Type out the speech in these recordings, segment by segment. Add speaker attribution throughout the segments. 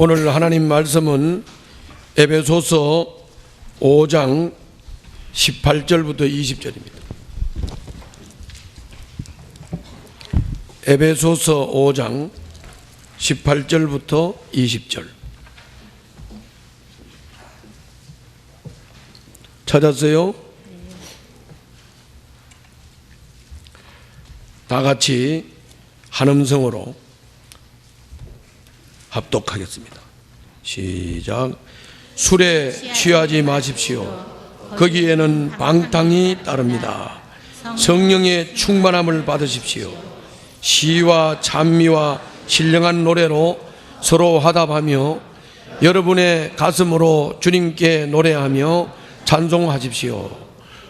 Speaker 1: 오늘 하나님 말씀은 에베소서 5장 18절부터 20절입니다. 에베소서 5장 18절부터 20절. 찾았어요? 다 같이 한 음성으로 합독하겠습니다. 시작. 술에 취하지 마십시오. 거기에는 방탕이 따릅니다. 성령의 충만함을 받으십시오. 시와 찬미와 신령한 노래로 서로 화답하며 여러분의 가슴으로 주님께 노래하며 찬송하십시오.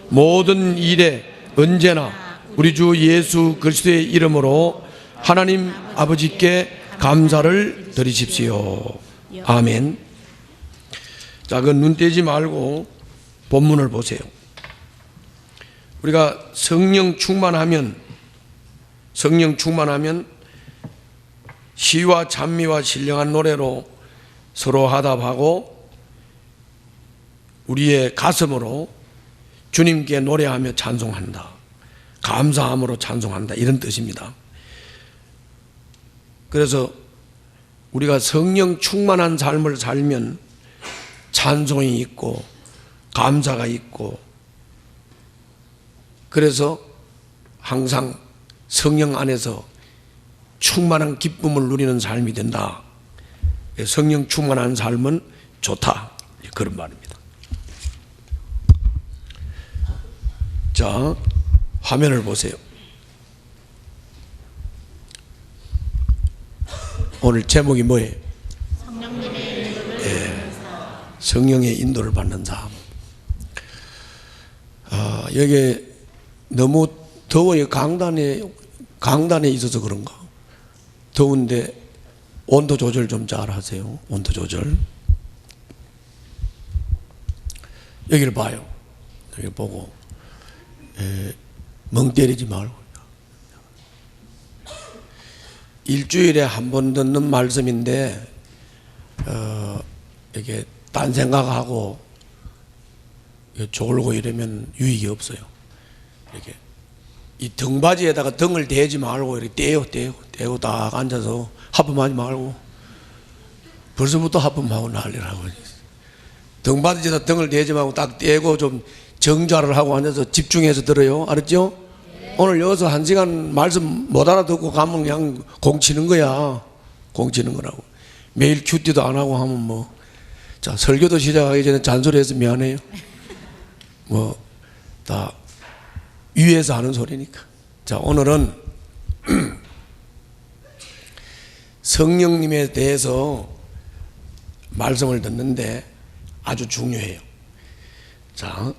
Speaker 1: 모든 일에 언제나 우리 주 예수 그리스도의 이름으로 하나님 아버지께 감사를 드리십시오. 아멘. 자, 그 눈 떼지 말고 본문을 보세요. 우리가 성령 충만하면 시와 찬미와 신령한 노래로 서로 화답하고 우리의 가슴으로 주님께 노래하며 찬송한다. 감사함으로 찬송한다. 이런 뜻입니다. 그래서 우리가 성령 충만한 삶을 살면 찬송이 있고 감사가 있고, 그래서 항상 성령 안에서 충만한 기쁨을 누리는 삶이 된다. 성령 충만한 삶은 좋다. 그런 말입니다. 자, 화면을 보세요. 오늘 제목이 뭐예요? 성령의 인도를 받는 삶. 여기 너무 더워요. 강단에 있어서 그런가? 더운데 온도 조절 좀 잘 하세요. 온도 조절. 여기를 봐요. 여기 보고 멍 때리지 말고. 일주일에 한 번 듣는 말씀인데 이게 딴 생각하고 졸고 이러면 유익이 없어요. 이렇게 이 등받이에다가 등을 대지 말고 이렇게 떼고 딱 앉아서 하품하지 말고. 벌써부터 하품하고 난리라고. 등받이에다 등을 대지 말고 딱 떼고 좀 정좌를 하고 앉아서 집중해서 들어요. 알았죠? 오늘 여기서 1시간 말씀 못 알아듣고 가면 그냥 공치는 거야. 공치는 거라고. 매일 큐티도 안 하고 하면 뭐. 자, 설교도 시작하기 전에 잔소리해서 미안해요. 뭐, 다 위에서 하는 소리니까. 자, 오늘은 성령님에 대해서 말씀을 듣는데 아주 중요해요. 자,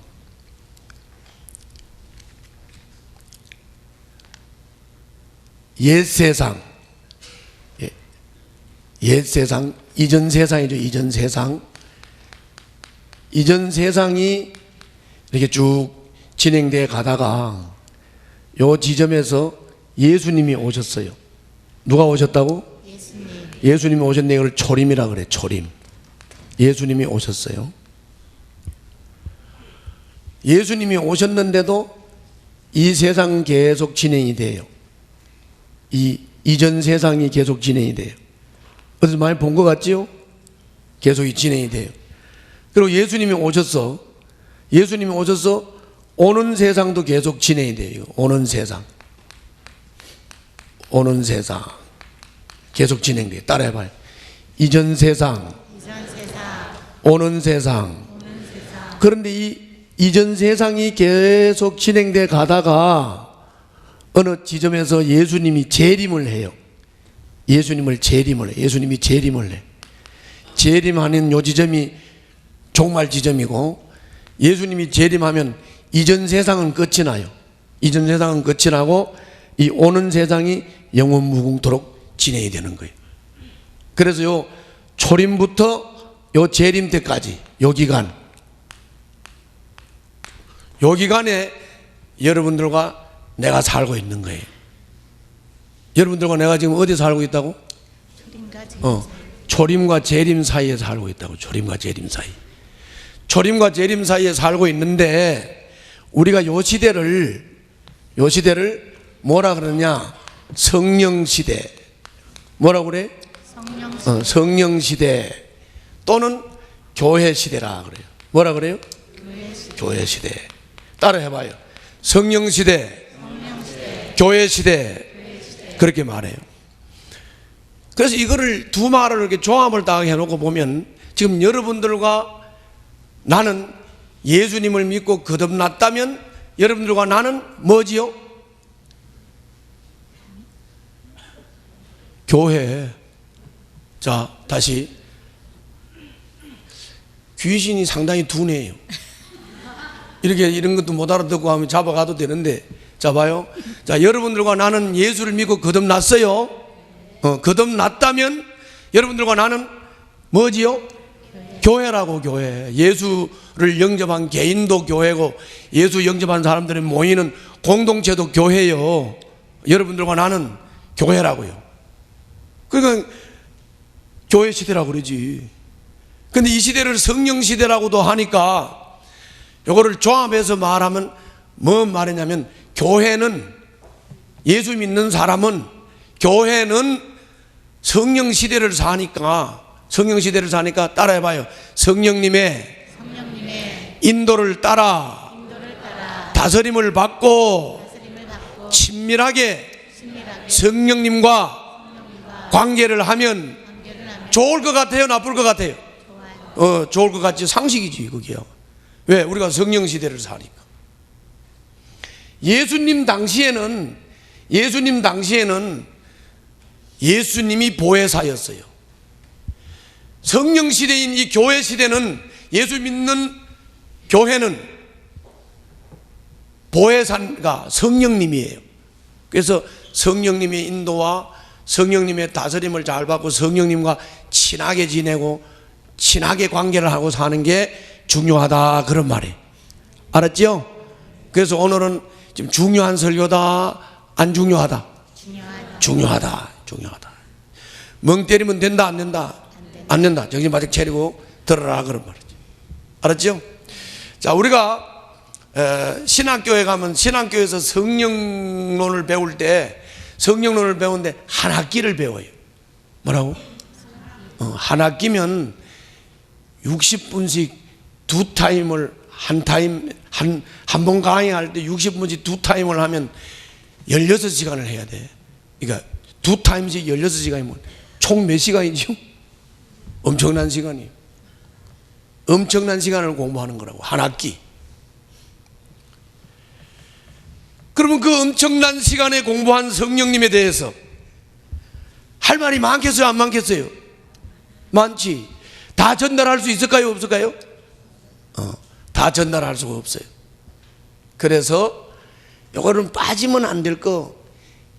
Speaker 1: 옛 세상, 이전 세상이죠. 이전 세상이 이렇게 쭉 진행되어 가다가 요 지점에서 예수님이 오셨어요. 누가 오셨다고? 예수님이 오셨는데 이걸 초림이라 그래. 초림. 예수님이 오셨어요. 예수님이 오셨는데도 이 세상 계속 진행이 돼요. 이 이전 세상이 계속 진행이 돼요. 어디서 많이 본 것 같지요? 계속 진행이 돼요. 그리고 예수님이 오셔서 오는 세상도 계속 진행이 돼요. 오는 세상 계속 진행돼요. 따라해봐요. 이전 세상, 오는 세상. 그런데 이 이전 세상이 계속 진행돼 가다가 어느 지점에서 예수님이 재림을 해요. 예수님이 재림을 해. 재림하는 요 지점이 종말 지점이고, 예수님이 재림하면 이전 세상은 끝이 나요. 이전 세상은 끝이 나고 이 오는 세상이 영원 무궁토록 진행이 되는 거예요. 그래서 요 초림부터 요 재림 때까지 요 기간에 여러분들과 내가 살고 있는 거예요. 여러분들과 내가 지금 어디 살고 있다고? 초림과 재림 사이에 살고 있다고. 초림과 재림 사이. 초림과 재림 사이에 살고 있는데 우리가 요 시대를 뭐라 그러냐? 성령 시대. 뭐라고 그래? 성령 시대 또는 교회 시대라 그래요. 뭐라 그래요? 교회 시대. 따라 해봐요. 성령 시대, 교회 시대. 그렇게 말해요. 그래서 이거를 두 말을 이렇게 조합을 딱 해놓고 보면 지금 여러분들과 나는 예수님을 믿고 거듭났다면 여러분들과 나는 뭐지요? 교회. 자, 다시. 귀신이 상당히 둔해요. 이렇게 이런 것도 못 알아듣고 하면 잡아가도 되는데, 자, 봐요. 자, 여러분들과 나는 예수를 믿고 거듭났어요. 거듭났다면 여러분들과 나는 뭐지요? 교회라고. 교회. 예수를 영접한 개인도 교회고 예수 영접한 사람들이 모이는 공동체도 교회요. 여러분들과 나는 교회라고요. 그러니까 교회 시대라고 그러지. 근데 이 시대를 성령 시대라고도 하니까 요거를 조합해서 말하면 뭐 말이냐면, 교회는, 예수 믿는 사람은 교회는 성령 시대를 사니까 따라해봐요. 성령님의 인도를 따라 다스림을 받고 친밀하게 성령님과 관계를 하면 좋을 것 같아요? 나쁠 것 같아요? 좋을 것 같지. 상식이지 그게요. 왜? 우리가 성령 시대를 사니까. 예수님 당시에는 예수님이 보혜사였어요. 성령 시대인 이 교회 시대는, 예수 믿는 교회는 보혜사가 성령님이에요. 그래서 성령님의 인도와 성령님의 다스림을 잘 받고 성령님과 친하게 지내고 친하게 관계를 하고 사는 게 중요하다, 그런 말이에요. 알았죠? 그래서 오늘은 지금 중요한 설교다, 안 중요하다? 중요하다. 멍 때리면 된다, 안 된다? 안 된다. 정신 바짝 차리고 들어라, 그런 말이죠. 알았죠? 자, 우리가 신학교에 가면 신학교에서 성령론을 배울 때, 성령론을 배우는데 한 학기를 배워요. 뭐라고? 한 학기면 60분씩 두 타임을, 한 번 강의할 때 60분씩 두 타임을 하면 16시간을 해야 돼. 그러니까 두 타임씩 16시간이면 총 몇 시간이죠? 엄청난 시간이에요. 엄청난 시간을 공부하는 거라고, 한 학기. 그러면 그 엄청난 시간에 공부한 성령님에 대해서 할 말이 많겠어요, 안 많겠어요? 많지. 다 전달할 수 있을까요, 없을까요? 다 전달할 수가 없어요. 그래서 이거는 빠지면 안 될 거,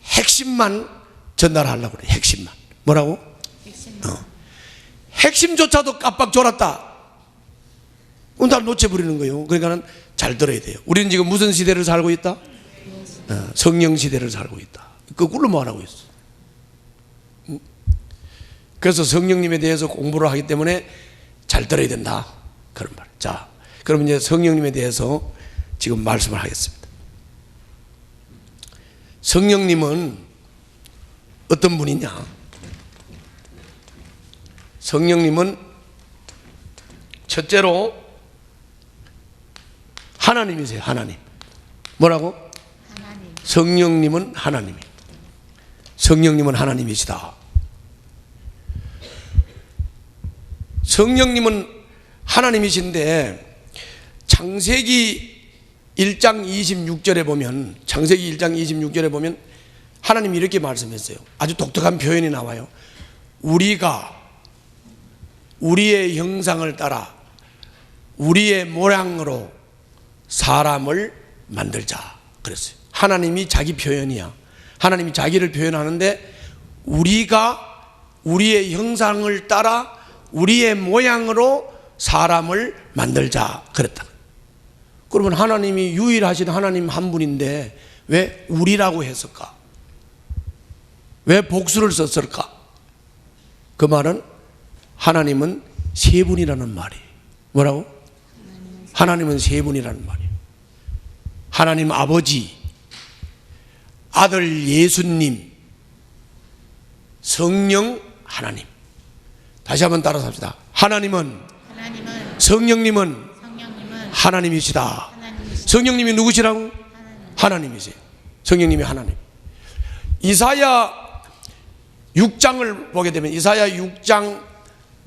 Speaker 1: 핵심만 전달하려고 그래. 핵심만. 뭐라고? 핵심조차도 깜빡 졸았다. 다 놓쳐버리는 거예요. 그러니까 잘 들어야 돼요. 우리는 지금 무슨 시대를 살고 있다? 성령 시대를 살고 있다. 거꾸로 말하고 있어. 그래서 성령님에 대해서 공부를 하기 때문에 잘 들어야 된다, 그런 말. 자, 그럼 이제 성령님에 대해서 지금 말씀을 하겠습니다. 성령님은 어떤 분이냐? 성령님은 첫째로 하나님이세요. 하나님. 뭐라고? 하나님. 성령님은 하나님이에요. 성령님은 하나님이시다. 성령님은 하나님이신데, 창세기 1장 26절에 보면, 창세기 1장 26절에 보면 하나님이 이렇게 말씀했어요. 아주 독특한 표현이 나와요. 우리가 우리의 형상을 따라 우리의 모양으로 사람을 만들자 그랬어요. 하나님이 자기 표현이야. 하나님이 자기를 표현하는데, 우리가 우리의 형상을 따라 우리의 모양으로 사람을 만들자 그랬다. 그러면 하나님이 유일하신 하나님 한 분인데 왜 우리라고 했을까? 왜 복수를 썼을까? 그 말은 하나님은 세 분이라는 말이에요. 뭐라고? 하나님은 세 분이라는 말이에요. 하나님 아버지, 아들 예수님, 성령 하나님. 다시 한번 따라서 합시다. 하나님은 성령님은 하나님이시다. 성령님이 누구시라고? 하나님이세요. 성령님이 하나님. 이사야 6장을 보게 되면 이사야 6장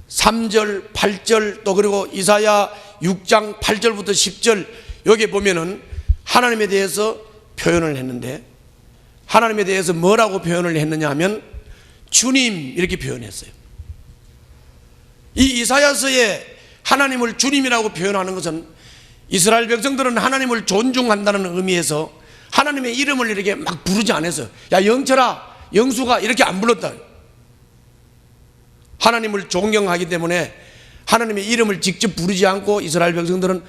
Speaker 1: 3절 8절 또 그리고 이사야 6장 8절부터 10절 여기 보면은 하나님에 대해서 표현을 했는데, 하나님에 대해서 뭐라고 표현을 했느냐 하면 주님 이렇게 표현했어요. 이 이사야서에 하나님을 주님이라고 표현하는 것은 이스라엘 백성들은 하나님을 존중한다는 의미에서 하나님의 이름을 이렇게 막 부르지 않았어요. 야 영철아, 영수가 이렇게 안 불렀다. 하나님을 존경하기 때문에 하나님의 이름을 직접 부르지 않고 이스라엘 백성들은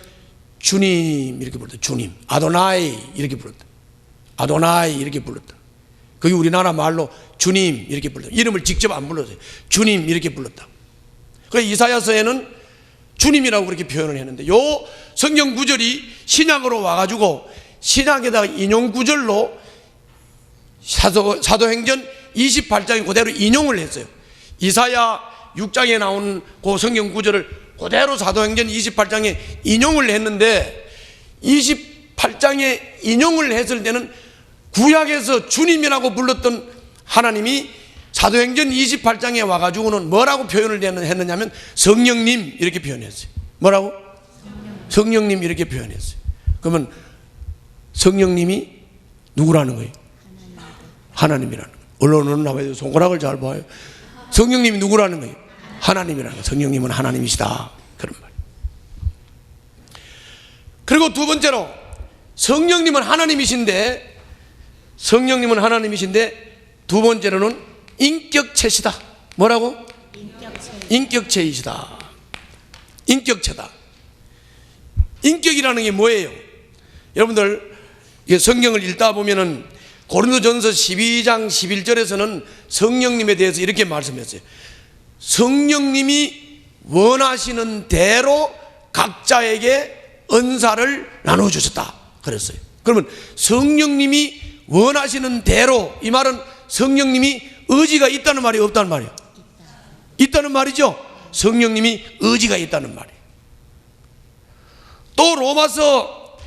Speaker 1: 주님 이렇게 불렀다. 주님, 아도나이 이렇게 불렀다. 아도나이 이렇게 불렀다. 그게 우리나라 말로 주님 이렇게 불렀다. 이름을 직접 안 불렀어요. 주님 이렇게 불렀다. 그래서 이사야서에는 주님이라고 그렇게 표현을 했는데, 요 성경 구절이 신약으로 와가지고 신약에다가 인용 구절로 사도행전 28장에 그대로 인용을 했어요. 이사야 6장에 나온 그 성경 구절을 그대로 사도행전 28장에 인용을 했는데, 28장에 인용을 했을 때는 구약에서 주님이라고 불렀던 하나님이 사도행전 28장에 와가지고는 뭐라고 표현을 했느냐면 성령님 이렇게 표현했어요. 뭐라고? 성령님 이렇게 표현했어요. 그러면 성령님이 누구라는 거예요? 하나님이라는 거예요. 언론은 나와요. 손가락을 잘 봐요. 성령님이 누구라는 거예요? 하나님이라는 거예요. 성령님은 하나님이시다, 그런 말이에요. 그리고 두 번째로 성령님은 하나님이신데 두 번째로는 인격체시다. 뭐라고? 인격체이시다. 인격체다. 인격이라는 게 뭐예요? 여러분들 성경을 읽다 보면은 고린도전서 12장 11절에서는 성령님에 대해서 이렇게 말씀했어요. 성령님이 원하시는 대로 각자에게 은사를 나눠주셨다 그랬어요. 그러면 성령님이 원하시는 대로, 이 말은 성령님이 의지가 있다는 말이 없다는 말이에요? 있다는 말이죠. 성령님이 의지가 있다는 말이에요. 또 로마서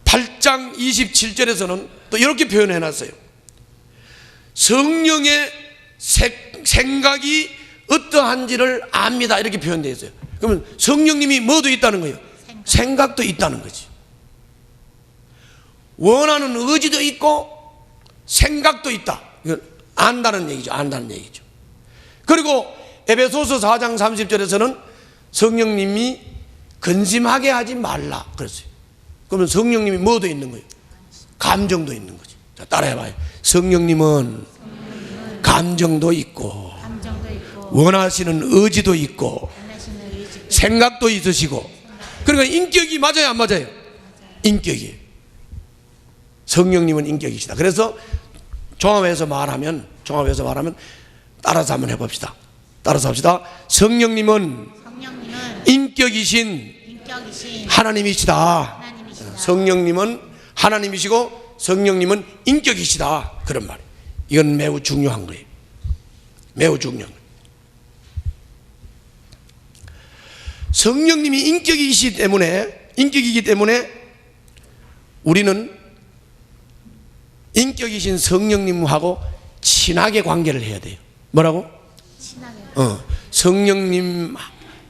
Speaker 1: 8장 27절에서는 또 이렇게 표현해 놨어요. 성령의 생각이 어떠한지를 압니다, 이렇게 표현되어 있어요. 그러면 성령님이 뭐도 있다는 거예요? 생각도 있다는 거지. 원하는 의지도 있고 생각도 있다. 이건 안다는 얘기죠. 안다는 얘기죠. 그리고 에베소서 4장 30절에서는 성령님이 근심하게 하지 말라 그랬어요. 그러면 성령님이 뭐도 있는 거예요? 감정도 있는 거지. 자, 따라해봐요. 성령님은 감정도 있고 원하시는 의지도 있고 생각도 있으시고, 그러니까 인격이 맞아요, 안 맞아요? 인격이에요. 성령님은 인격이시다. 그래서 종합해서 말하면 따라서 한번 해봅시다. 따라서 합시다. 성령님은 인격이신 하나님이시다. 성령님은 하나님이시고 성령님은 인격이시다, 그런 말이에요. 이건 매우 중요한 거예요. 매우 중요한 거예요. 성령님이 인격이기 때문에 우리는 인격이신 성령님하고 친하게 관계를 해야 돼요. 뭐라고? 친하게. 성령님,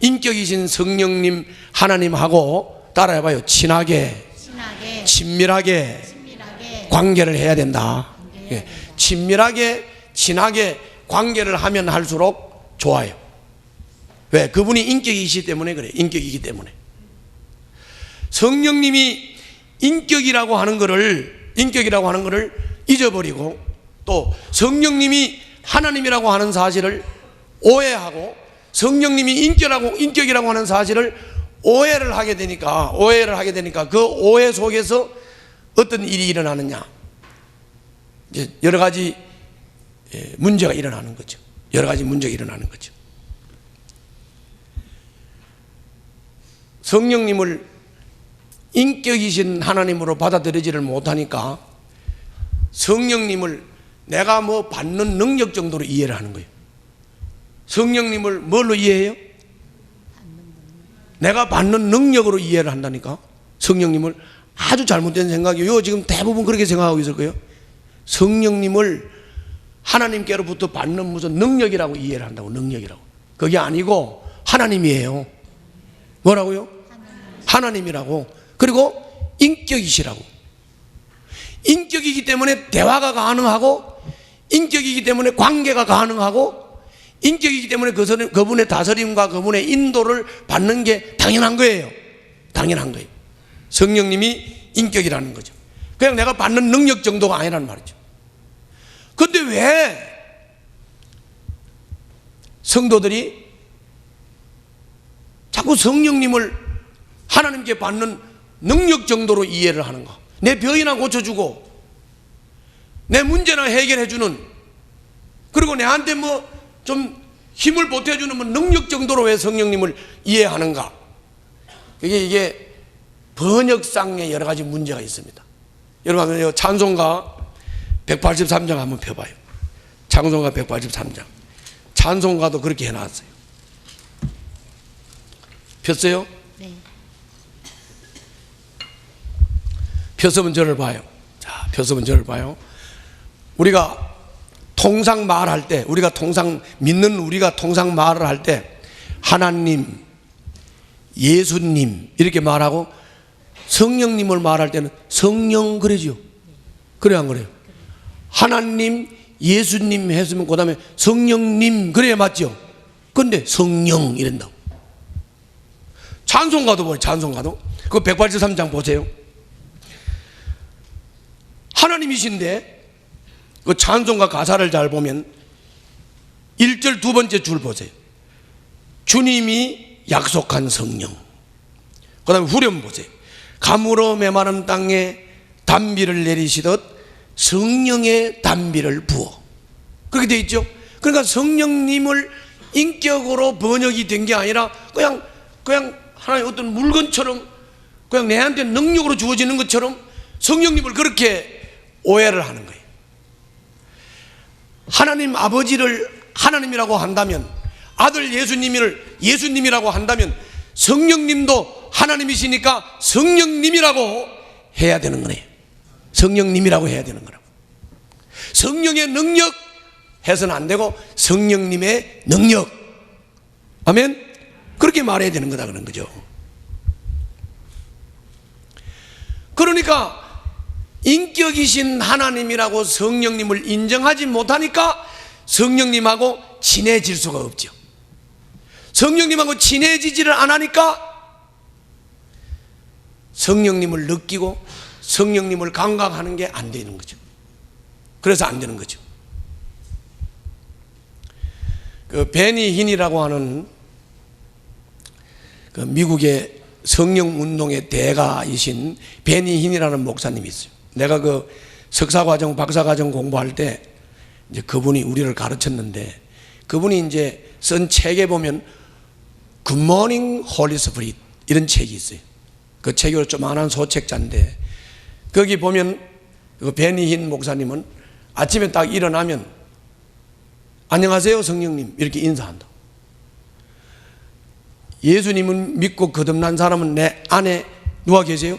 Speaker 1: 인격이신 성령님 하나님하고 따라해봐요. 친하게 친밀하게 관계를 해야 된다. 예. 친밀하게 친하게 관계를 하면 할수록 좋아요. 왜? 그분이 인격이시기 때문에 그래요. 인격이기 때문에. 성령님이 인격이라고 하는 것을 잊어버리고, 또 성령님이 하나님이라고 하는 사실을 오해하고 성령님이 인격이라고 하는 사실을 오해를 하게 되니까 그 오해 속에서 어떤 일이 일어나느냐, 이제 여러 가지 문제가 일어나는 거죠. 여러 가지 문제가 일어나는 거죠. 성령님을 인격이신 하나님으로 받아들이지를 못하니까 성령님을 내가 뭐 받는 능력 정도로 이해를 하는 거예요. 성령님을 뭘로 이해해요? 내가 받는 능력으로 이해를 한다니까. 성령님을 아주 잘못된 생각이에요. 지금 대부분 그렇게 생각하고 있을 거예요. 성령님을 하나님께로부터 받는 무슨 능력이라고 이해를 한다고. 능력이라고. 그게 아니고 하나님이에요. 뭐라고요? 하나님이라고. 그리고 인격이시라고. 인격이기 때문에 대화가 가능하고, 인격이기 때문에 관계가 가능하고, 인격이기 때문에 그분의 다스림과 그분의 인도를 받는 게 당연한 거예요. 당연한 거예요. 성령님이 인격이라는 거죠. 그냥 내가 받는 능력 정도가 아니라는 말이죠. 그런데 왜 성도들이 자꾸 성령님을 하나님께 받는 능력 정도로 이해를 하는가? 내 병이나 고쳐주고 내 문제나 해결해주는, 그리고 내한테 뭐 좀 힘을 보태주는 뭐 능력 정도로 왜 성령님을 이해하는가? 이게 번역상에 여러 가지 문제가 있습니다. 여러분 찬송가 183장 한번 펴봐요. 찬송가 183장. 찬송가도 그렇게 해놨어요. 폈어요?
Speaker 2: 네.
Speaker 1: 폈으면 저를 봐요. 자, 폈으면 저를 봐요. 우리가 통상 말할 때, 우리가 통상 믿는 우리가 통상 말을 할 때 하나님, 예수님 이렇게 말하고 성령님을 말할 때는 성령 그러죠. 그래야 안 그래요? 하나님, 예수님 했으면 그 다음에 성령님 그래야 맞죠? 근데 성령 이런다고. 찬송가도 보세요. 찬송가도 그 183장 보세요. 하나님이신데 그 찬송가 가사를 잘 보면 1절 두 번째 줄 보세요. 주님이 약속한 성령. 그 다음에 후렴 보세요. 가물어 메마른 땅에 단비를 내리시듯 성령의 단비를 부어. 그렇게 되어 있죠. 그러니까 성령님을 인격으로 번역이 된 게 아니라 그냥 하나의 어떤 물건처럼, 그냥 내한테 능력으로 주어지는 것처럼 성령님을 그렇게 오해를 하는 거예요. 하나님 아버지를 하나님이라고 한다면, 아들 예수님을 예수님이라고 한다면 성령님도 하나님이시니까 성령님이라고 해야 되는 거네요. 성령님이라고 해야 되는 거라고. 성령의 능력 해서는 안 되고 성령님의 능력. 아멘? 그렇게 말해야 되는 거다 그런 거죠. 그러니까 인격이신 하나님이라고 성령님을 인정하지 못하니까 성령님하고 친해질 수가 없죠. 성령님하고 친해지지를 않으니까 성령님을 느끼고 성령님을 감각하는 게 안 되는 거죠. 그래서 안 되는 거죠. 그 베니 힌이라고 하는 그 미국의 성령 운동의 대가이신 베니 힌이라는 목사님이 있어요. 내가 그 석사과정, 박사과정 공부할 때 이제 그분이 우리를 가르쳤는데, 그분이 이제 쓴 책에 보면 Good Morning Holy Spirit 이런 책이 있어요. 그 책이 조그만한 소책자인데, 거기 보면 그 베니 힌 목사님은 아침에 딱 일어나면 안녕하세요 성령님 이렇게 인사한다. 예수님은 믿고 거듭난 사람은 내 안에 누가 계세요?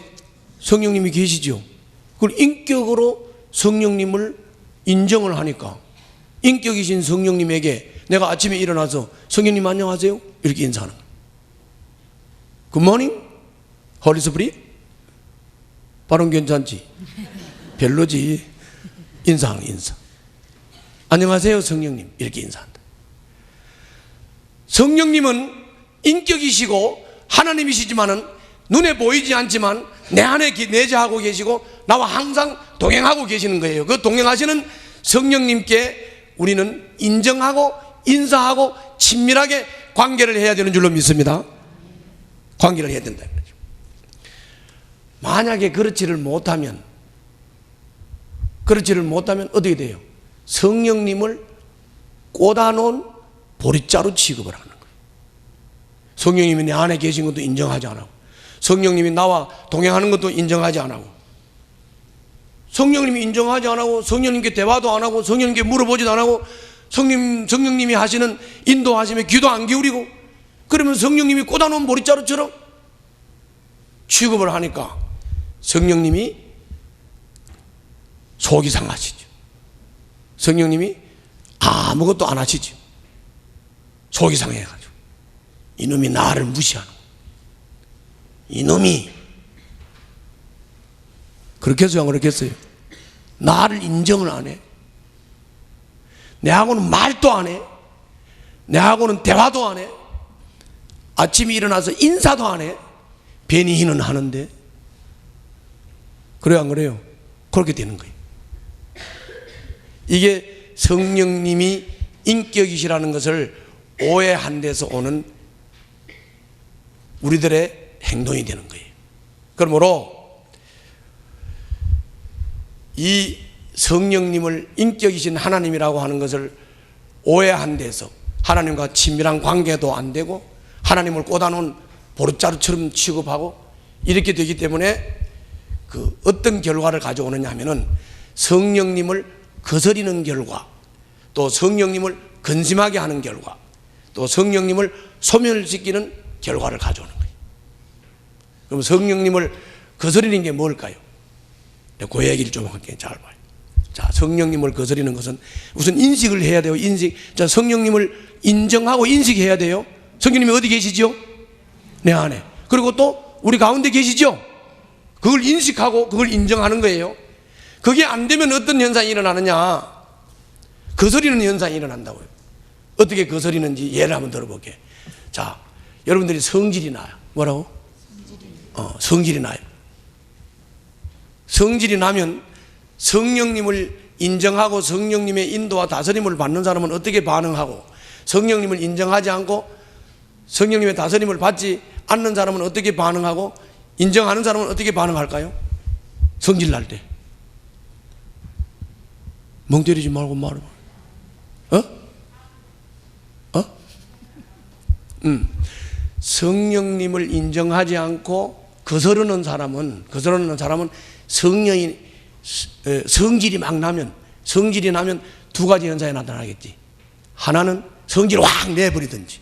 Speaker 1: 성령님이 계시죠. 그걸 인격으로 성령님을 인정을 하니까 인격이신 성령님에게 내가 아침에 일어나서 성령님 안녕하세요 이렇게 인사하는 거예요. 굿모닝 홀리 스피릿. 발음 괜찮지? 별로지. 인사하는 인사. 안녕하세요 성령님 이렇게 인사한다. 성령님은 인격이시고 하나님이시지만은 눈에 보이지 않지만 내 안에 내재하고 계시고 나와 항상 동행하고 계시는 거예요. 그 동행하시는 성령님께 우리는 인정하고 인사하고 친밀하게 관계를 해야 되는 줄로 믿습니다. 관계를 해야 된다는 거죠. 만약에 그렇지를 못하면 어떻게 돼요? 성령님을 꽂아놓은 보릿자루 취급을 하는 거예요. 성령님이 내 안에 계신 것도 인정하지 않고 성령님이 나와 동행하는 것도 인정하지 안 하고, 성령님이 인정하지 안 하고, 성령님께 대화도 안 하고, 성령님께 물어보지도 안 하고, 성령님이 하시는 인도하심에 귀도 안 기울이고, 그러면 성령님이 꽂아놓은 보릿자루처럼 취급을 하니까 성령님이 속이 상하시죠. 성령님이 아무것도 안 하시죠. 속이 상해가지고 이놈이 나를 무시하는 거예요. 이놈이 그렇겠어요, 안 그렇겠어요? 나를 인정을 안 해. 내하고는 말도 안 해. 내하고는 대화도 안 해. 아침에 일어나서 인사도 안 해. 베니히는 하는데. 그래요, 안 그래요? 그렇게 되는 거예요. 이게 성령님이 인격이시라는 것을 오해한 데서 오는 우리들의 행동이 되는 거예요. 그러므로 이 성령님을 인격이신 하나님이라고 하는 것을 오해한 데서 하나님과 친밀한 관계도 안 되고 하나님을 꽂아놓은 보릿자루처럼 취급하고 이렇게 되기 때문에 그 어떤 결과를 가져오느냐 하면은 성령님을 거스리는 결과, 또 성령님을 근심하게 하는 결과, 또 성령님을 소멸시키는 결과를 가져오는 거예요. 그럼 성령님을 거스리는 게 뭘까요? 그 얘기를 좀 할게요. 잘 봐요. 자, 성령님을 거스리는 것은 우선 인식을 해야 돼요. 인식. 자, 성령님을 인정하고 인식해야 돼요. 성령님이 어디 계시죠? 내 안에. 그리고 또 우리 가운데 계시죠? 그걸 인식하고 그걸 인정하는 거예요. 그게 안 되면 어떤 현상이 일어나느냐? 거스리는 현상이 일어난다고요. 어떻게 거스리는지 예를 한번 들어볼게요. 자, 여러분들이 성질이 나요. 뭐라고? 성질이 나요. 성질이 나면 성령님을 인정하고 성령님의 인도와 다스림을 받는 사람은 어떻게 반응하고, 성령님을 인정하지 않고 성령님의 다스림을 받지 않는 사람은 어떻게 반응하고, 인정하는 사람은 어떻게 반응할까요? 성질 날 때. 멍 때리지 말고 말해. 성령님을 인정하지 않고 거스르는 사람은 성질이 막 나면, 성질이 나면 두 가지 현상이 나타나겠지. 하나는 성질을 확 내버리든지,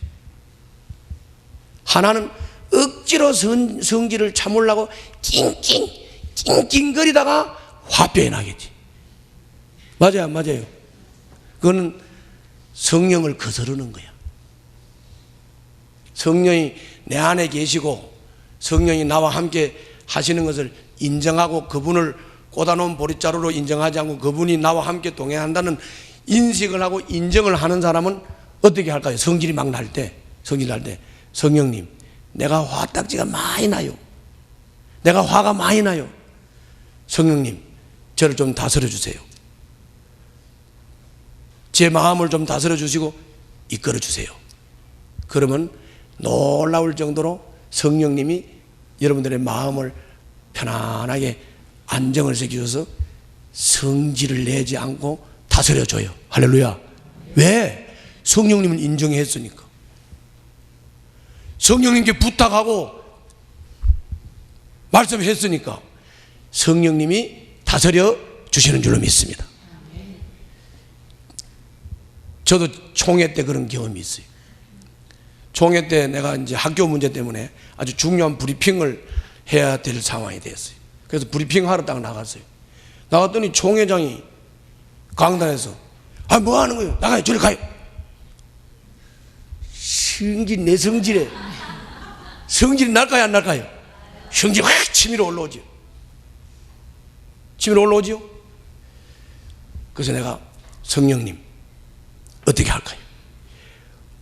Speaker 1: 하나는 억지로 성질을 참으려고 낑낑거리다가 화병이 나겠지. 맞아요, 안 맞아요? 그거는 성령을 거스르는 거야. 성령이 내 안에 계시고 성령이 나와 함께 하시는 것을 인정하고 그분을 꽂아놓은 보릿자루로 인정하지 않고 그분이 나와 함께 동행한다는 인식을 하고 인정을 하는 사람은 어떻게 할까요? 성질이 막 날 때, 성령님, 내가 화딱지가 많이 나요. 내가 화가 많이 나요. 성령님, 저를 좀 다스려 주세요. 제 마음을 좀 다스려 주시고 이끌어 주세요. 그러면 놀라울 정도로 성령님이 여러분들의 마음을 편안하게 안정을 시켜줘서 성질을 내지 않고 다스려줘요. 할렐루야. 왜? 성령님을 인정했으니까. 성령님께 부탁하고 말씀했으니까 성령님이 다스려 주시는 줄로 믿습니다. 저도 총회 때 그런 경험이 있어요. 총회 때 내가 이제 학교 문제 때문에 아주 중요한 브리핑을 해야 될 상황이 됐어요. 그래서 브리핑 하러 딱 나갔어요. 나갔더니 총회장이 강단에서 뭐 하는 거예요? 나가요. 저리 가요. 내 성질에 성질이 날까요, 안 날까요? 성질이 확 치밀어 올라오죠. 치밀어 올라오죠. 그래서 내가 성령님 어떻게 할까요?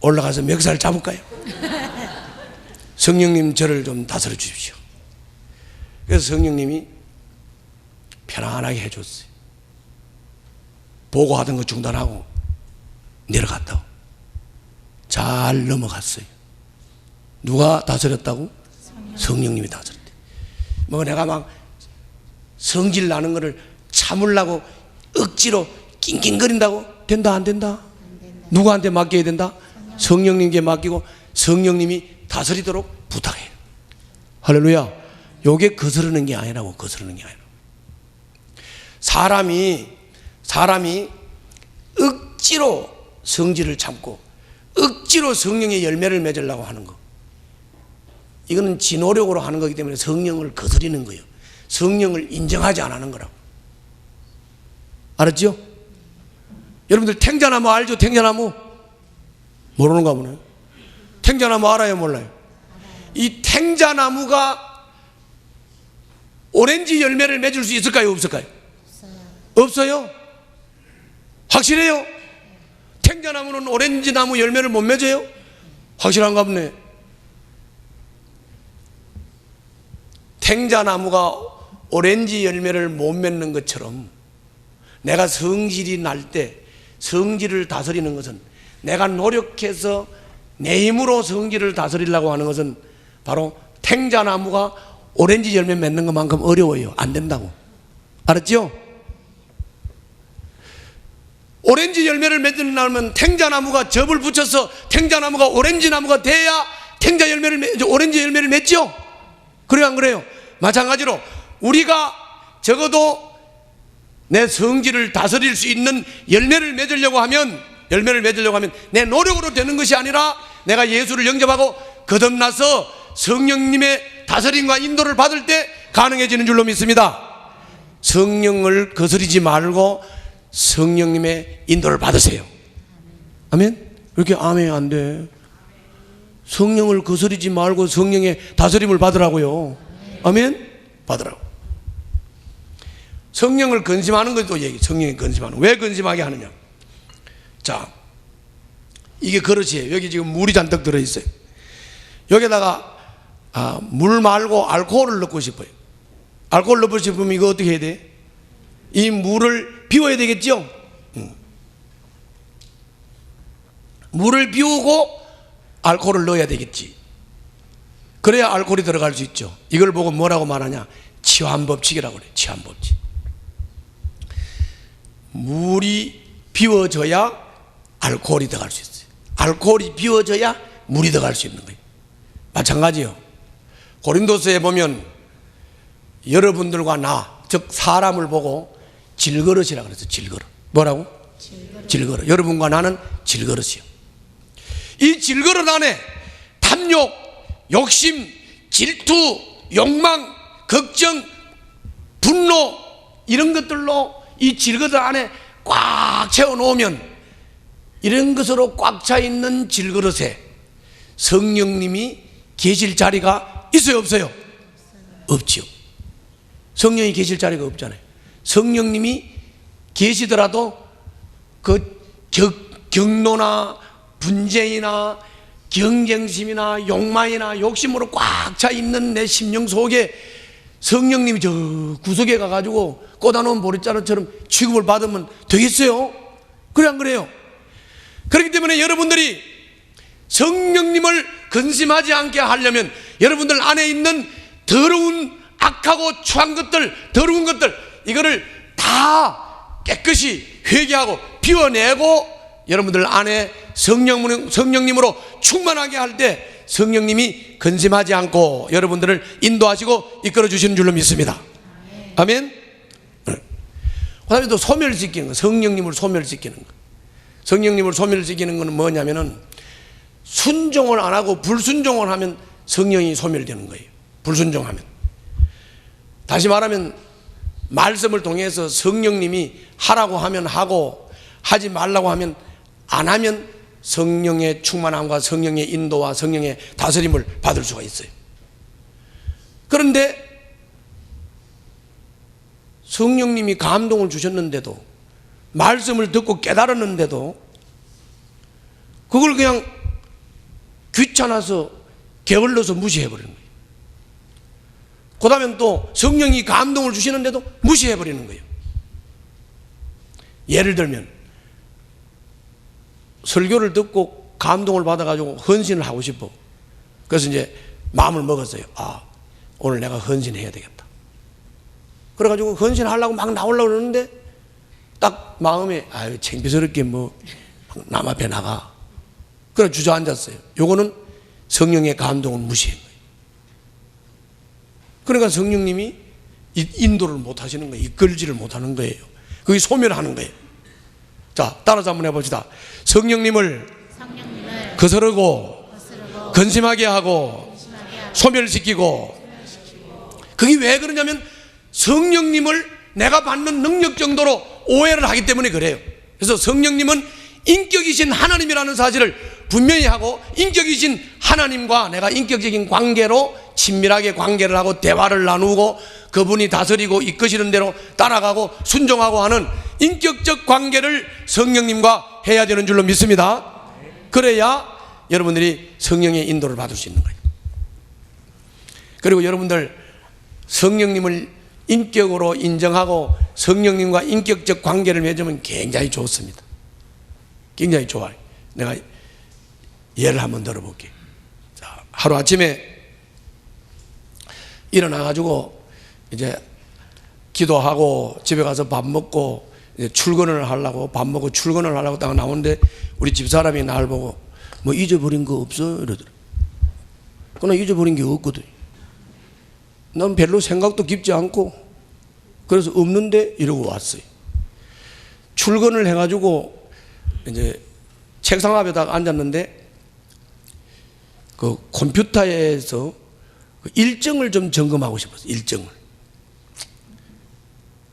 Speaker 1: 올라가서 멱살 잡을까요? 성령님 저를 좀 다스려 주십시오. 그래서 성령님이 편안하게 해줬어요. 보고하던 거 중단하고 내려갔다고. 잘 넘어갔어요. 누가 다스렸다고? 성령님이 다스렸대. 뭐 내가 막 성질 나는 거를 참으려고 억지로 낑낑거린다고? 된다 안 된다? 누구한테 맡겨야 된다? 성령님께 맡기고 성령님이 다스리도록 부탁해요. 할렐루야. 요게 거스르는 게 아니라고, 거스르는 게 아니라. 사람이 억지로 성질을 참고 억지로 성령의 열매를 맺으려고 하는 거, 이거는 지 노력으로 하는 거기 때문에 성령을 거스리는 거예요. 성령을 인정하지 않는 거라고. 알았죠? 여러분들 탱자나무 알죠? 탱자나무? 모르는가 보네. 탱자나무 알아요? 몰라요? 이 탱자나무가 오렌지 열매를 맺을 수 있을까요? 없을까요? 없어요? 확실해요? 탱자나무는 오렌지 나무 열매를 못 맺어요? 확실한가 보네. 탱자나무가 오렌지 열매를 못 맺는 것처럼 내가 성질이 날 때 성질을 다스리는 것은, 내가 노력해서 내 힘으로 성질을 다스리려고 하는 것은 바로 탱자나무가 오렌지 열매 맺는 것만큼 어려워요. 안 된다고. 알았죠? 오렌지 열매를 맺으려면 탱자나무가 접을 붙여서 탱자나무가 오렌지 나무가 돼야 오렌지 열매를 맺죠? 그래요, 안 그래요? 마찬가지로 우리가 적어도 내 성질을 다스릴 수 있는 열매를 맺으려고 하면 내 노력으로 되는 것이 아니라 내가 예수를 영접하고 거듭나서 성령님의 다스림과 인도를 받을 때 가능해지는 줄로 믿습니다. 성령을 거스리지 말고 성령님의 인도를 받으세요. 아멘? 이렇게 아멘 안 돼. 성령을 거스리지 말고 성령의 다스림을 받으라고요. 아멘? 받으라고. 성령을 근심하는 것도 얘기. 성령이 근심하는. 왜 근심하게 하느냐? 자, 이게 그릇이에요. 여기 지금 물이 잔뜩 들어있어요. 여기다가 물 말고 알코올을 넣고 싶어요. 알코올 넣고 싶으면 이거 어떻게 해야 돼? 이 물을 비워야 되겠죠? 물을 비우고 알코올을 넣어야 되겠지. 그래야 알코올이 들어갈 수 있죠. 이걸 보고 뭐라고 말하냐? 치환법칙이라고 그래요. 치환법칙. 물이 비워져야 알코올이 들어갈 수 있어요. 알코올이 비워져야 물이 들어갈 수 있는 거예요. 마찬가지요. 고린도서에 보면 여러분들과 나, 즉 사람을 보고 질그릇이라고 그랬어요. 질그릇. 뭐라고? 질그릇. 여러분과 나는 질그릇이요. 이 질그릇 안에 탐욕, 욕심, 질투, 욕망, 걱정, 분노, 이런 것들로 이 질그릇 안에 꽉 채워놓으면, 이런 것으로 꽉 차 있는 질그릇에 성령님이 계실 자리가 있어요, 없어요? 없지요. 성령이 계실 자리가 없잖아요. 성령님이 계시더라도 그 경노나 분쟁이나 경쟁심이나 욕망이나 욕심으로 꽉 차 있는 내 심령 속에 성령님이 저 구석에 가가지고 꽂아놓은 보릿자루처럼 취급을 받으면 되겠어요? 그래, 안 그래요? 그렇기 때문에 여러분들이 성령님을 근심하지 않게 하려면 여러분들 안에 있는 더러운 악하고 추한 것들, 더러운 것들, 이거를 다 깨끗이 회개하고 비워내고 여러분들 안에 성령님으로 충만하게 할 때 성령님이 근심하지 않고 여러분들을 인도하시고 이끌어 주시는 줄로 믿습니다. 아멘. 그 다음에 또 소멸시키는 거, 성령님을 소멸시키는 거. 성령님을 소멸시키는 것은 뭐냐면은 순종을 안 하고 불순종을 하면 성령이 소멸되는 거예요. 불순종하면. 다시 말하면 말씀을 통해서 성령님이 하라고 하면 하고 하지 말라고 하면 안 하면 성령의 충만함과 성령의 인도와 성령의 다스림을 받을 수가 있어요. 그런데 성령님이 감동을 주셨는데도, 말씀을 듣고 깨달았는데도 그걸 그냥 귀찮아서 게을러서 무시해버리는 거예요. 그 다음에 또 성령이 감동을 주시는데도 무시해버리는 거예요. 예를 들면 설교를 듣고 감동을 받아가지고 헌신을 하고 싶어. 그래서 이제 마음을 먹었어요. 오늘 내가 헌신해야 되겠다. 그래가지고 헌신하려고 막 나오려고 그러는데 딱 마음에 창피스럽게 남 앞에 나가. 그래 주저앉았어요. 요거는 성령의 감동을 무시한 거예요. 그러니까 성령님이 인도를 못 하시는 거예요. 이끌지를 못하는 거예요. 그게 소멸하는 거예요. 자, 따라서 한번 해봅시다. 성령님을 거스르고 근심하게 하고 소멸시키고. 그게 왜 그러냐면 성령님을 내가 받는 능력 정도로 오해를 하기 때문에 그래요. 그래서 성령님은 인격이신 하나님이라는 사실을 분명히 하고, 인격이신 하나님과 내가 인격적인 관계로 친밀하게 관계를 하고 대화를 나누고 그분이 다스리고 이끄시는 대로 따라가고 순종하고 하는 인격적 관계를 성령님과 해야 되는 줄로 믿습니다. 그래야 여러분들이 성령의 인도를 받을 수 있는 거예요. 그리고 여러분들 성령님을 인격으로 인정하고 성령님과 인격적 관계를 맺으면 굉장히 좋습니다. 굉장히 좋아요. 내가 예를 한번 들어볼게요. 자, 하루 아침에 일어나가지고 이제 기도하고 집에 가서 밥 먹고 이제 출근을 하려고, 밥 먹고 출근을 하려고 딱 나오는데 우리 집사람이 나를 보고 뭐 잊어버린 거 없어? 이러더라. 그러나 잊어버린 게 없거든. 난 별로 생각도 깊지 않고 그래서 없는데 이러고 왔어요. 출근을 해가지고 이제 책상 앞에다가 앉았는데 그 컴퓨터에서 그 일정을 좀 점검하고 싶었어요. 일정을.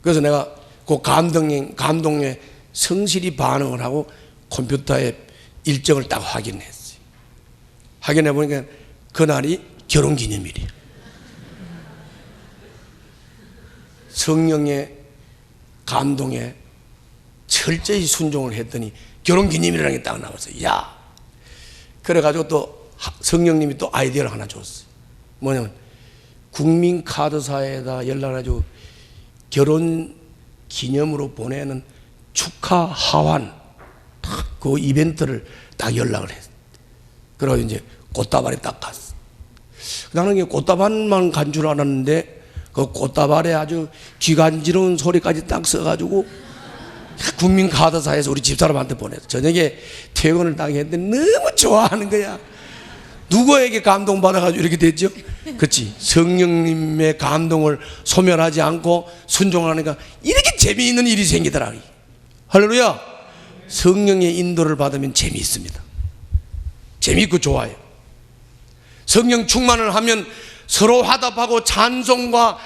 Speaker 1: 그래서 내가 그 감독에 성실히 반응을 하고 컴퓨터에 일정을 딱 확인했어요. 확인해 보니까 그날이 결혼기념일이에요. 성령의 감동에 철저히 순종을 했더니 결혼기념일이라는 게 딱 나왔어요. 야, 그래가지고 또 성령님이 또 아이디어를 하나 줬어요. 뭐냐면 국민카드사에다 연락해가지고 결혼 기념으로 보내는 축하 하완 그 이벤트를 딱 연락을 했어요. 그래가지고 이제 꽃다발에 딱 갔어. 나는 꽃다발만 간 줄 알았는데 그 꽃다발에 아주 귀간지러운 소리까지 딱 써가지고 국민카드사에서 우리 집사람한테 보냈어. 저녁에 퇴근을 딱 했는데 너무 좋아하는 거야. 누구에게 감동받아가지고 이렇게 됐죠? 그렇지. 성령님의 감동을 소멸하지 않고 순종하니까 이렇게 재미있는 일이 생기더라. 할렐루야. 성령의 인도를 받으면 재미있습니다. 재미있고 좋아요. 성령 충만을 하면 서로 화답하고 찬송과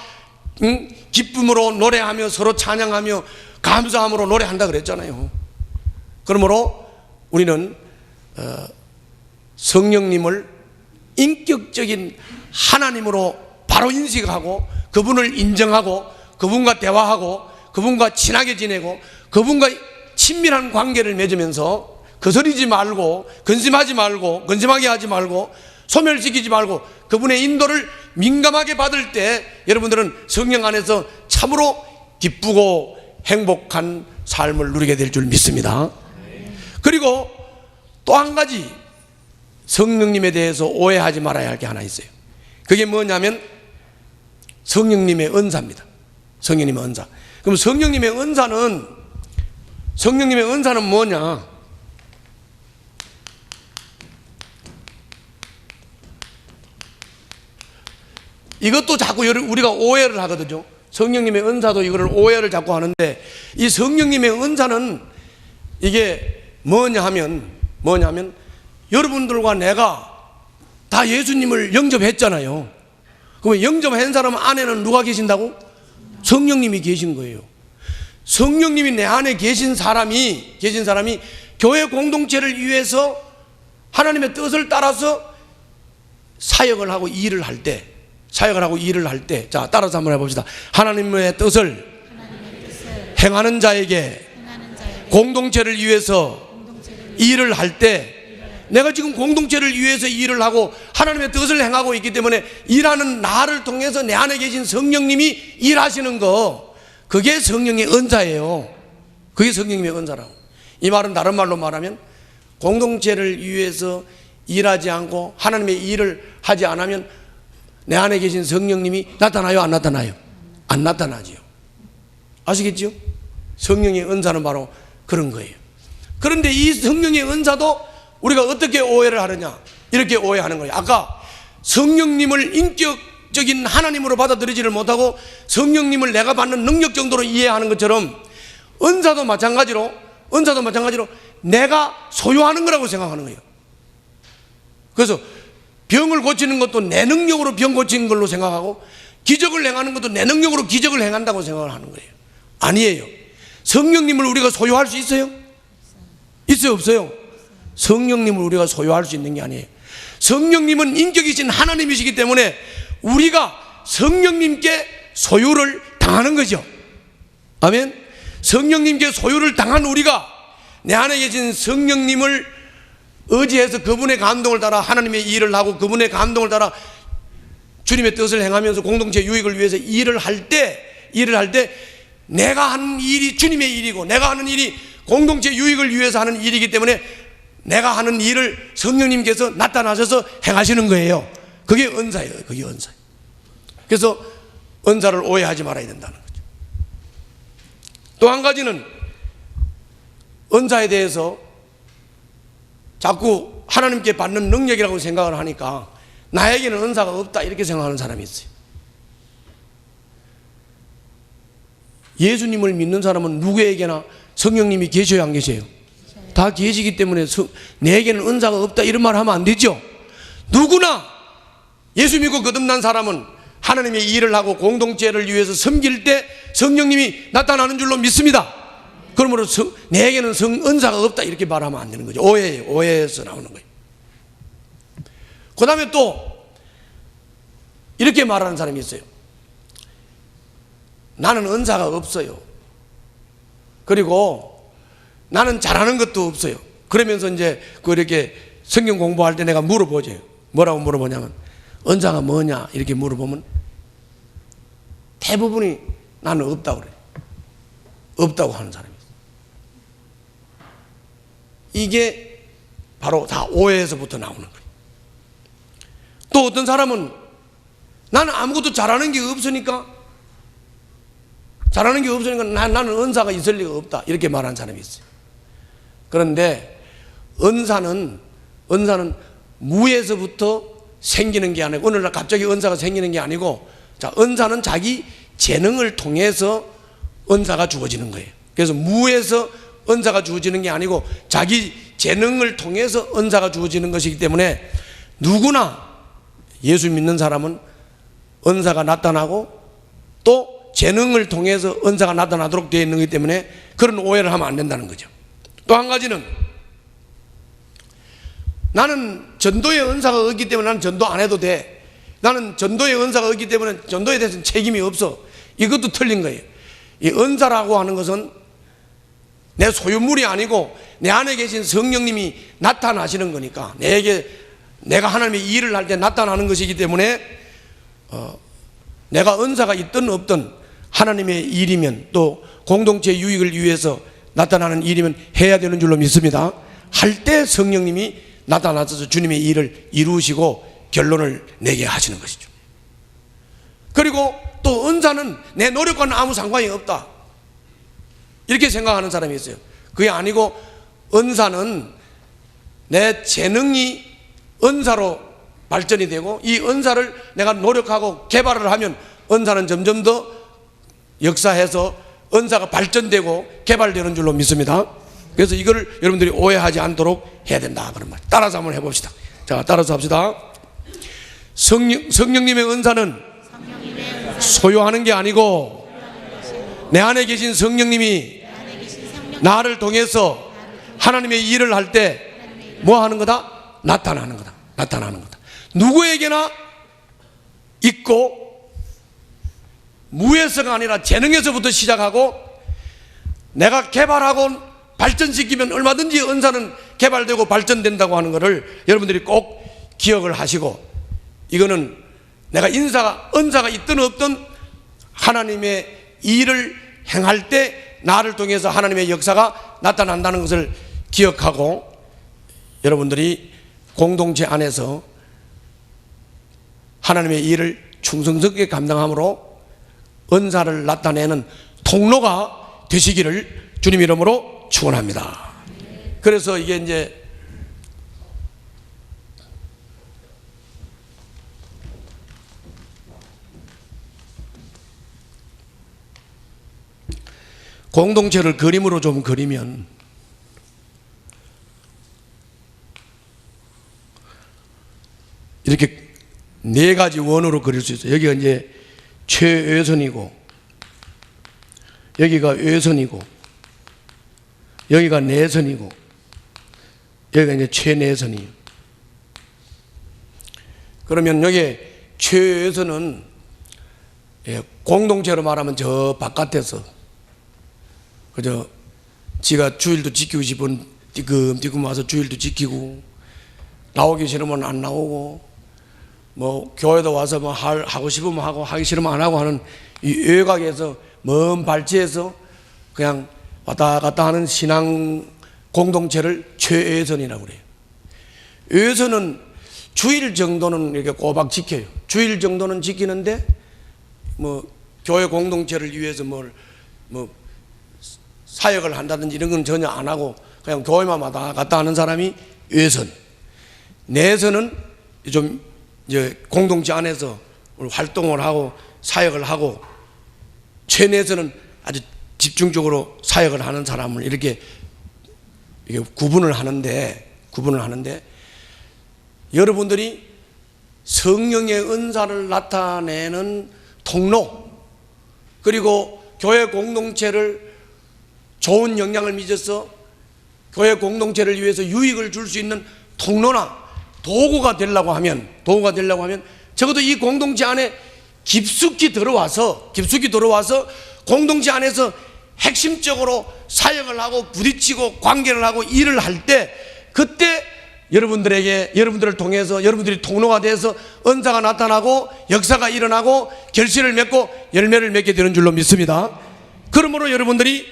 Speaker 1: 기쁨으로 노래하며 서로 찬양하며 감사함으로 노래한다 그랬잖아요. 그러므로 우리는 성령님을 인격적인 하나님으로 바로 인식하고 그분을 인정하고 그분과 대화하고 그분과 친하게 지내고 그분과 친밀한 관계를 맺으면서 거스리지 말고 근심하지 말고 근심하게 하지 말고 소멸시키지 말고 그분의 인도를 민감하게 받을 때 여러분들은 성령 안에서 참으로 기쁘고 행복한 삶을 누리게 될 줄 믿습니다. 그리고 또 한 가지 성령님에 대해서 오해하지 말아야 할 게 하나 있어요. 그게 뭐냐면 성령님의 은사입니다. 성령님의 은사. 그럼 성령님의 은사는 뭐냐? 이것도 자꾸 우리가 오해를 하거든요. 성령님의 은사도 이거를 오해를 자꾸 하는데, 이 성령님의 은사는 이게 뭐냐면 여러분들과 내가 다 예수님을 영접했잖아요. 그러면 영접한 사람 안에는 누가 계신다고? 성령님이 계신 거예요. 성령님이 내 안에 계신 사람이 교회 공동체를 위해서 하나님의 뜻을 따라서 사역을 하고 일을 할 때, 자, 따라서 한번 해봅시다. 하나님의 뜻을 행하는 자에게 공동체를 위해서 일을 할 때, 내가 지금 공동체를 위해서 일을 하고 하나님의 뜻을 행하고 있기 때문에 일하는 나를 통해서 내 안에 계신 성령님이 일하시는 거, 그게 성령의 은사예요. 그게 성령님의 은사라고. 이 말은 다른 말로 말하면 공동체를 위해서 일하지 않고 하나님의 일을 하지 않으면 내 안에 계신 성령님이 나타나요? 안 나타나요? 안 나타나지요. 아시겠죠? 성령의 은사는 바로 그런 거예요. 그런데 이 성령의 은사도 우리가 어떻게 오해를 하느냐? 이렇게 오해하는 거예요. 아까 성령님을 인격 인격적인 하나님으로 받아들이지를 못하고 성령님을 내가 받는 능력 정도로 이해하는 것처럼 은사도 마찬가지로 내가 소유하는 거라고 생각하는 거예요. 그래서 병을 고치는 것도 내 능력으로 병 고치는 걸로 생각하고 기적을 행하는 것도 내 능력으로 기적을 행한다고 생각을 하는 거예요. 아니에요. 성령님을 우리가 소유할 수 있어요? 있어요, 없어요? 성령님을 우리가 소유할 수 있는 게 아니에요. 성령님은 인격이신 하나님이시기 때문에 우리가 성령님께 소유를 당하는 거죠. 아멘. 성령님께 소유를 당한 우리가 내 안에 계신 성령님을 의지해서 그분의 감동을 따라 하나님의 일을 하고 그분의 감동을 따라 주님의 뜻을 행하면서 공동체 유익을 위해서 일을 할 때 내가 하는 일이 주님의 일이고 내가 하는 일이 공동체 유익을 위해서 하는 일이기 때문에 내가 하는 일을 성령님께서 나타나셔서 행하시는 거예요. 그게 은사예요. 그게 은사예요. 그래서 은사를 오해하지 말아야 된다는 거죠. 또 한 가지는 은사에 대해서 자꾸 하나님께 받는 능력이라고 생각을 하니까 나에게는 은사가 없다 이렇게 생각하는 사람이 있어요. 예수님을 믿는 사람은 누구에게나 성령님이 계셔요, 안 계셔요? 다 계시기 때문에 내게는 은사가 없다 이런 말 하면 안 되죠. 누구나 예수 믿고 거듭난 사람은 하나님의 일을 하고 공동체를 위해서 섬길 때 성령님이 나타나는 줄로 믿습니다. 그러므로 내게는 은사가 없다 이렇게 말하면 안 되는 거죠. 오해예요. 오해에서 나오는 거예요. 그 다음에 또 이렇게 말하는 사람이 있어요. 나는 은사가 없어요. 그리고 나는 잘하는 것도 없어요. 그러면서 이제 이렇게 성경 공부할 때 내가 물어보죠. 뭐라고 물어보냐면 은사가 뭐냐 이렇게 물어보면 대부분이 나는 없다고 그래요. 없다고 하는 사람이 있어요. 이게 바로 다 오해에서부터 나오는 거예요. 또 어떤 사람은 나는 아무것도 잘하는 게 없으니까 나는 은사가 있을 리가 없다 이렇게 말하는 사람이 있어요. 그런데 은사는 무에서부터 생기는 게 아니고 오늘날 갑자기 은사가 생기는 게 아니고 자, 은사는 자기 재능을 통해서 은사가 주어지는 거예요. 그래서 무에서 은사가 주어지는 게 아니고 자기 재능을 통해서 은사가 주어지는 것이기 때문에 누구나 예수 믿는 사람은 은사가 나타나고 또 재능을 통해서 은사가 나타나도록 되어 있는 거기 때문에 그런 오해를 하면 안 된다는 거죠. 또 한 가지는 나는 전도의 은사가 없기 때문에 나는 전도 안 해도 돼. 나는 전도의 은사가 없기 때문에 전도에 대해서는 책임이 없어. 이것도 틀린 거예요. 이 은사라고 하는 것은 내 소유물이 아니고 내 안에 계신 성령님이 나타나시는 거니까 내가 하나님의 일을 할 때 나타나는 것이기 때문에 내가 은사가 있든 없든 하나님의 일이면 또 공동체 유익을 위해서 나타나는 일이면 해야 되는 줄로 믿습니다. 할 때 성령님이 나타나셔서 주님의 일을 이루시고 결론을 내게 하시는 것이죠. 그리고 또 은사는 내 노력과는 아무 상관이 없다 이렇게 생각하는 사람이 있어요. 그게 아니고 은사는 내 재능이 은사로 발전이 되고 이 은사를 내가 노력하고 개발을 하면 은사는 점점 더 역사해서 은사가 발전되고 개발되는 줄로 믿습니다. 그래서 이걸 여러분들이 오해하지 않도록 해야 된다 그런 말. 따라서 한번 해봅시다. 자, 따라서 합시다. 성령님의 은사는 소유하는 게 아니고 내 안에 계신 성령님이 나를 통해서 하나님의 일을 할 때 뭐 하는 거다? 나타나는 거다. 나타나는 거다. 누구에게나 있고 무에서가 아니라 재능에서부터 시작하고 내가 개발하고 발전시키면 얼마든지 은사는 개발되고 발전된다고 하는 것을 여러분들이 꼭 기억을 하시고 이거는 내가 은사가 있든 없든 하나님의 일을 행할 때 나를 통해서 하나님의 역사가 나타난다는 것을 기억하고 여러분들이 공동체 안에서 하나님의 일을 충성스럽게 감당함으로 은사를 나타내는 통로가 되시기를 주님 이름으로 축원합니다. 그래서 이게 이제 공동체를 그림으로 좀 그리면 이렇게 네 가지 원으로 그릴 수 있어요. 여기가 이제 최외선이고, 여기가 외선이고, 여기가 내선이고, 여기가 이제 최내선이에요. 그러면 여기 최외선은 공동체로 말하면 저 바깥에서 그저 지가 주일도 지키고 싶은 띠끔띠끔 와서 주일도 지키고, 나오기 싫으면 안 나오고, 뭐 교회도 와서 뭐 하고 싶으면 하고 하기 싫으면 안 하고 하는 이 외곽에서 먼 발치에서 그냥 왔다 갔다 하는 신앙 공동체를 최외선이라고 그래요. 외선은 주일 정도는 이렇게 꼬박 지켜요. 주일 정도는 지키는데 뭐 교회 공동체를 위해서 뭐 사역을 한다든지 이런 건 전혀 안 하고 그냥 교회만 왔다 갔다 하는 사람이 외선. 내선은 좀 이제 공동체 안에서 활동을 하고 사역을 하고, 최내선은 아주 집중적으로 사역을 하는 사람을 이렇게 구분을 하는데 여러분들이 성령의 은사를 나타내는 통로, 그리고 교회 공동체를 좋은 영향을 미쳐서 교회 공동체를 위해서 유익을 줄 수 있는 통로나 도구가 되려고 하면 적어도 이 공동체 안에 깊숙이 들어와서 공동체 안에서 핵심적으로 사역을 하고 부딪히고 관계를 하고 일을 할 때, 그때 여러분들을 통해서 여러분들이 통로가 돼서 은사가 나타나고 역사가 일어나고 결실을 맺고 열매를 맺게 되는 줄로 믿습니다. 그러므로 여러분들이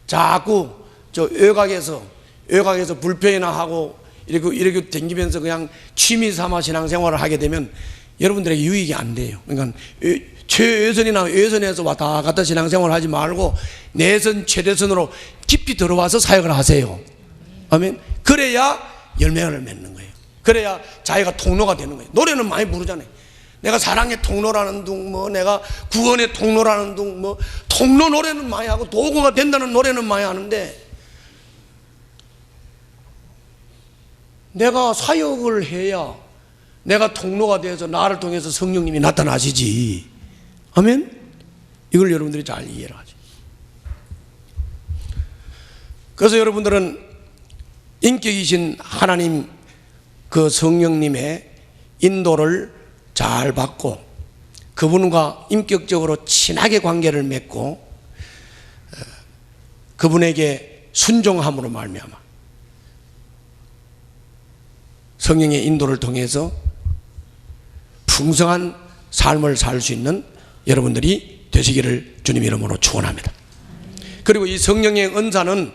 Speaker 1: 자꾸 저 외곽에서 불평이나 하고 이렇게 댕기면서 그냥 취미 삼아 신앙생활을 하게 되면 여러분들에게 유익이 안 돼요. 그러니까 최외선이나 외선에서 왔다 갔다 신앙생활을 하지 말고 내선 최대선으로 깊이 들어와서 사역을 하세요. 아멘. 그래야 열매를 맺는 거예요. 그래야 자기가 통로가 되는 거예요. 노래는 많이 부르잖아요. 내가 사랑의 통로라는 둥, 뭐 내가 구원의 통로라는 둥, 뭐 통로 노래는 많이 하고 도구가 된다는 노래는 많이 하는데, 내가 사역을 해야 내가 통로가 되어서 나를 통해서 성령님이 나타나시지. 아멘? 이걸 여러분들이 잘 이해를 하죠. 그래서 여러분들은 인격이신 하나님 그 성령님의 인도를 잘 받고 그분과 인격적으로 친하게 관계를 맺고 그분에게 순종함으로 말미암아 성령의 인도를 통해서 풍성한 삶을 살 수 있는 여러분들이 되시기를 주님 이름으로 축원합니다. 그리고 이 성령의 은사는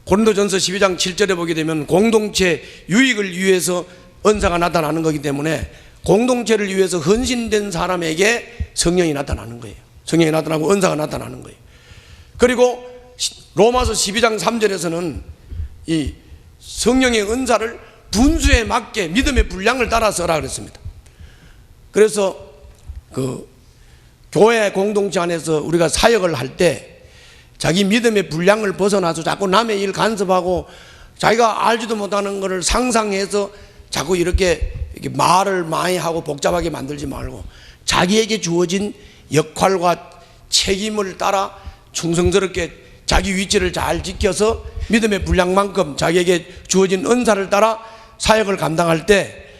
Speaker 1: 고린도전서 12장 7절에 보게 되면 공동체 유익을 위해서 은사가 나타나는 거기 때문에 공동체를 위해서 헌신된 사람에게 성령이 나타나는 거예요. 성령이 나타나고 은사가 나타나는 거예요. 그리고 로마서 12장 3절에서는 이 성령의 은사를 분수에 맞게 믿음의 분량을 따라 써라 그랬습니다. 그래서 그 교회 공동체 안에서 우리가 사역을 할 때 자기 믿음의 분량을 벗어나서 자꾸 남의 일 간섭하고 자기가 알지도 못하는 것을 상상해서 자꾸 이렇게 말을 많이 하고 복잡하게 만들지 말고 자기에게 주어진 역할과 책임을 따라 충성스럽게 자기 위치를 잘 지켜서 믿음의 분량만큼 자기에게 주어진 은사를 따라 사역을 감당할 때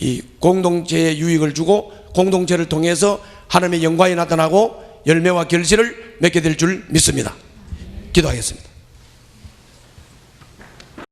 Speaker 1: 이 공동체에 유익을 주고 공동체를 통해서 하나님의 영광이 나타나고 열매와 결실을 맺게 될 줄 믿습니다. 기도하겠습니다.